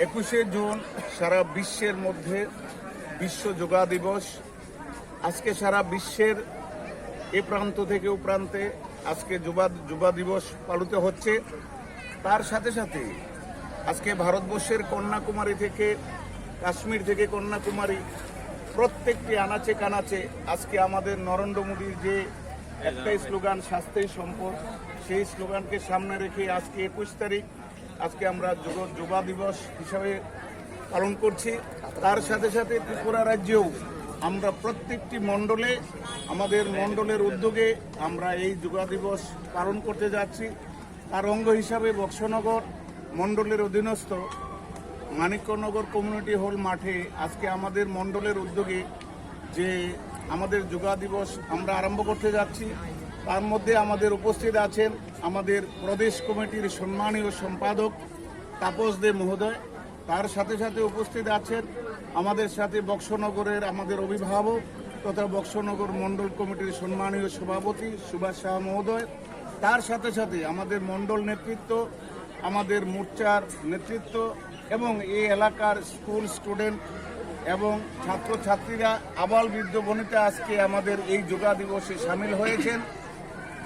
21শে June সারা বিশ্বের মধ্যে বিশ্ব যোগা দিবস। আজকে সারা বিশ্বের এ প্রান্ত থেকে ও প্রান্তে আজকে যোগা দিবস পালিত হচ্ছে। তার সাথে সাথে আজকে ভারতবর্ষের কন্যাকুমারী থেকে কাশ্মীর থেকে কন্যাকুমারী প্রত্যেকটি আনাচে কানাচে আজকে আমাদের নরেন্দ্র মোদীর যে একটাই স্লোগান স্বাস্থ্যই সম্পদ, সেই স্লোগানকে সামনে রেখে আজকে 21 তারিখ আজকে আমরা যোগা দিবস হিসাবে পালন করছি। তার সাথে সাথে ত্রিপুরা রাজ্যেও আমরা প্রত্যেকটি মণ্ডলে আমাদের মণ্ডলের উদ্যোগে আমরা এই যোগা দিবস পালন করতে যাচ্ছি। তার অঙ্গ হিসাবে বক্সনগর মণ্ডলের অধীনস্থ মানিক্যনগর কমিউনিটি হল মাঠে আজকে আমাদের মণ্ডলের উদ্যোগে যে আমাদের যোগা দিবস আমরা আরম্ভ করতে যাচ্ছি। তার মধ্যে আমাদের উপস্থিত আছেন আমাদের প্রদেশ কমিটির সম্মানীয় সম্পাদক তাপস দে মহোদয়। তার সাথে সাথে উপস্থিত আছেন আমাদের সাথে বক্সনগরের আমাদের অভিভাবক তথা বক্সনগর মণ্ডল কমিটির সম্মানীয় সভাপতি সুভাষ শাহ মহোদয়। তার সাথে সাথে আমাদের মণ্ডল নেতৃত্ব, আমাদের মোর্চার নেতৃত্ব এবং এই এলাকার স্কুল স্টুডেন্ট এবং ছাত্রছাত্রীরা আবাল বৃদ্ধ বনিতা আজকে আমাদের এই যোগা দিবসে সামিল হয়েছেন।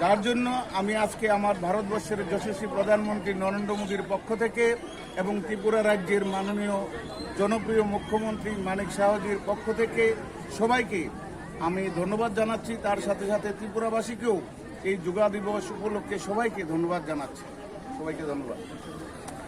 যার জন্য আমি আজকে আমার ভারতবর্ষের যশস্বী প্রধানমন্ত্রী নরেন্দ্র মোদীর পক্ষ থেকে এবং ত্রিপুরা রাজ্যের মাননীয় জনপ্রিয় মুখ্যমন্ত্রী মানিক সাহাজির পক্ষ থেকে সবাইকে আমি ধন্যবাদ জানাচ্ছি। তার সাথে সাথে ত্রিপুরাবাসীকেও এই যোগা দিবস উপলক্ষে সবাইকে ধন্যবাদ জানাচ্ছি। সবাইকে ধন্যবাদ।